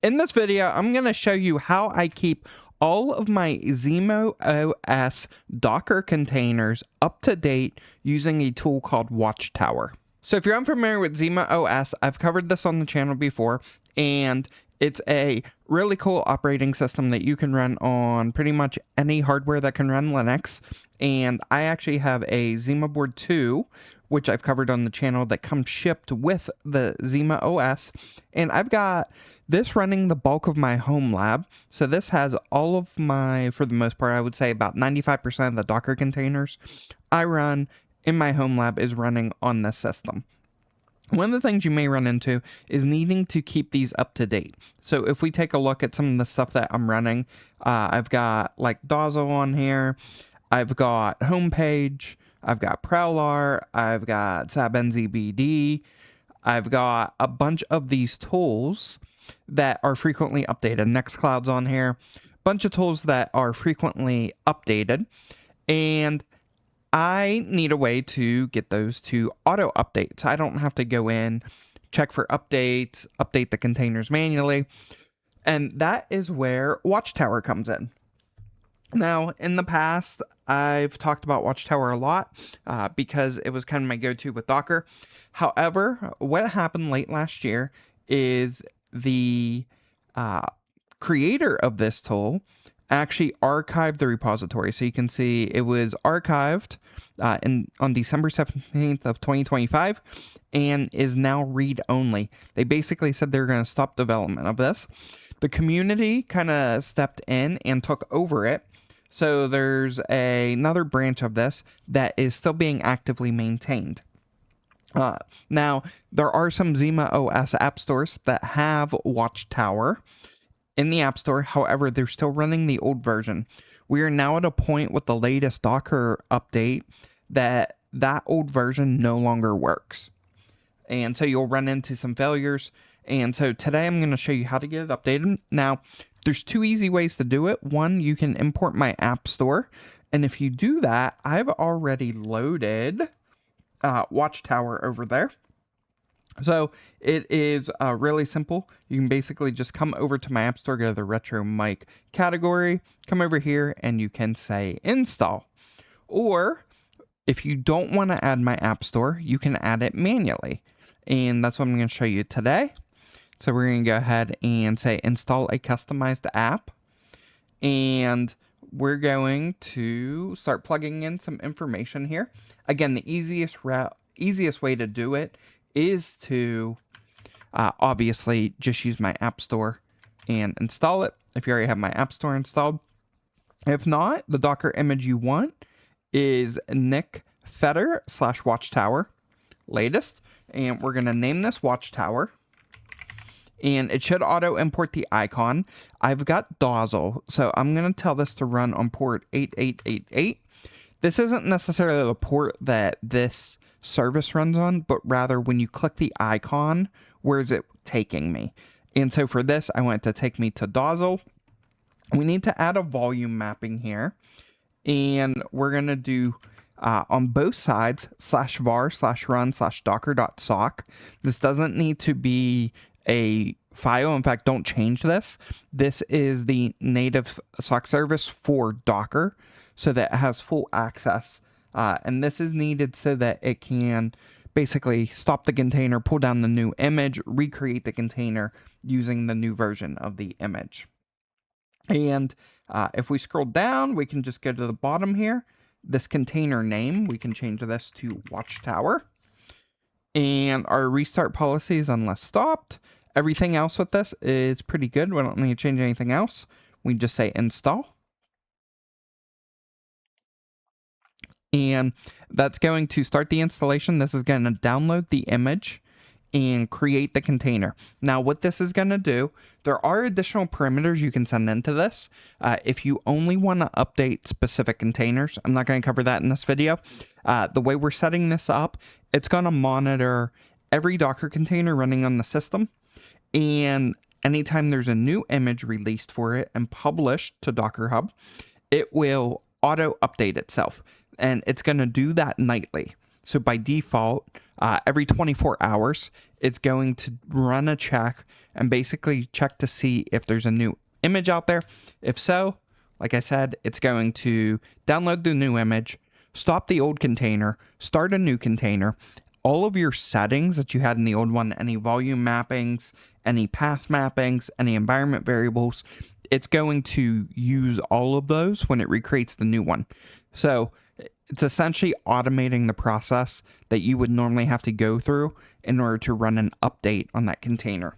In this video, I'm going to show you how I keep all of my Zima OS Docker containers up to date using a tool called Watchtower. So if you're unfamiliar with Zima OS, I've covered this on the channel before, and it's a really cool operating system that you can run on pretty much any hardware that can run Linux. And I actually have a Zima board 2, which I've covered on the channel, that comes shipped with the Zima OS. And I've got this running the bulk of my home lab. So this has all of my, for the most part, I would say about 95% of the Docker containers I run in my home lab is running on this system. One of the things you may run into is needing to keep these up to date. So if we take a look at some of the stuff that I'm running, I've got like Dazzle on here, I've got Homepage, I've got Prowler, I've got SabNZBD, I've got a bunch of these tools that are frequently updated. Nextcloud's on here, bunch of tools that are frequently updated, and I need a way to get those to auto update. So I don't have to go in, check for updates, update the containers manually. And that is where Watchtower comes in. Now, in the past, I've talked about Watchtower a lot because it was kind of my go-to with Docker. However, what happened late last year is the creator of this tool actually archived the repository. So you can see it was archived on December 17th of 2025 and is now read-only. They basically said they're going to stop development of this. The community kind of stepped in and took over it. So there's another branch of this that is still being actively maintained. Now, there are some Zima OS app stores that have Watchtower in the App Store. However, they're still running the old version. We are now at a point with the latest Docker update that old version no longer works. And so you'll run into some failures. And so today I'm going to show you how to get it updated. Now, there's two easy ways to do it. One, you can import my App Store. And if you do that, I've already loaded Watchtower over there. So it is really simple. You can basically just come over to my App Store, go to the Retro Mic category, come over here, and you can say install. Or if you don't want to add my App Store, you can add it manually. And that's what I'm going to show you today. So we're going to go ahead and say install a customized app. And we're going to start plugging in some information here. Again, the easiest way to do it is to obviously just use my App Store and install it if you already have my App Store installed. If not, the Docker image you want is Nick Fetter / Watchtower latest, and we're going to name this Watchtower. And it should auto import the icon. I've got Dazzle, so I'm going to tell this to run on port 8888. This isn't necessarily the port that this service runs on, but rather when you click the icon, where is it taking me? And so for this, I want it to take me to Dazzle. We need to add a volume mapping here. And we're going to do on both sides /var/run/docker.sock. This doesn't need to be a file. In fact, don't change this. This is the native sock service for Docker so that it has full access. And this is needed so that it can basically stop the container, pull down the new image, recreate the container using the new version of the image. And if we scroll down, we can just go to the bottom here. This container name, we can change this to Watchtower. And our restart policy is unless stopped. Everything else with this is pretty good. We don't need to change anything else. We just say install. And that's going to start the installation. This is going to download the image and create the container. Now, what this is going to do, there are additional parameters you can send into this. If you only want to update specific containers, I'm not going to cover that in this video. The way we're setting this up, it's going to monitor every Docker container running on the system. And anytime there's a new image released for it and published to Docker Hub, it will auto update itself. And it's going to do that nightly. So by default, every 24 hours, it's going to run a check and basically check to see if there's a new image out there. If so, like I said, it's going to download the new image, stop the old container, start a new container. All of your settings that you had in the old one, any volume mappings, any path mappings, any environment variables, it's going to use all of those when it recreates the new one. So it's essentially automating the process that you would normally have to go through in order to run an update on that container.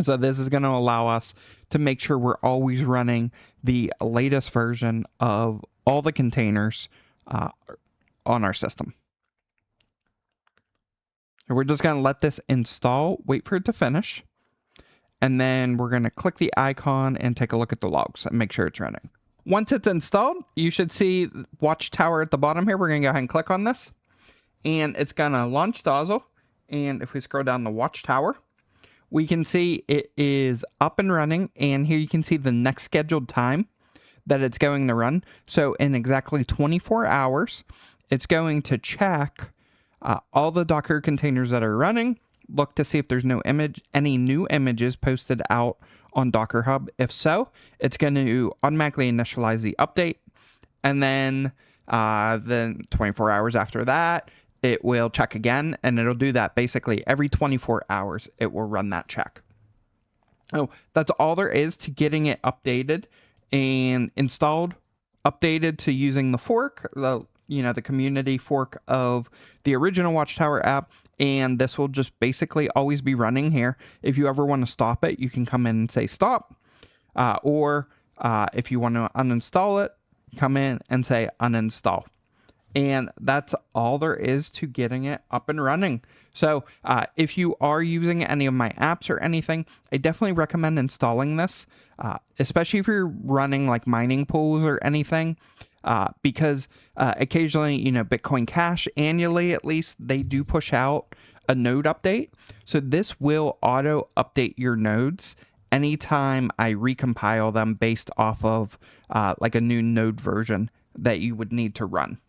So this is going to allow us to make sure we're always running the latest version of all the containers on our system. And we're just going to let this install, wait for it to finish, and then we're going to click the icon and take a look at the logs and make sure it's running. Once it's installed, you should see Watchtower at the bottom here. We're going to go ahead and click on this, and it's going to launch the Ozzle. And if we scroll down the Watchtower, we can see it is up and running, and here you can see the next scheduled time that it's going to run. So in exactly 24 hours, it's going to check all the Docker containers that are running, look to see if there's any new images posted out on Docker Hub. If so, it's going to automatically initialize the update, and then 24 hours after that, it will check again, and it'll do that basically every 24 hours. It will run that check. Oh, that's all there is to getting it updated and installed, updated to using the fork, the community fork of the original Watchtower app. And this will just basically always be running here. If you ever want to stop it, you can come in and say stop. Or if you want to uninstall it, come in and say uninstall. And that's all there is to getting it up and running. So if you are using any of my apps or anything, I definitely recommend installing this, especially if you're running like mining pools or anything, because occasionally, Bitcoin Cash annually, at least, they do push out a node update. So this will auto update your nodes anytime I recompile them based off of like a new node version that you would need to run.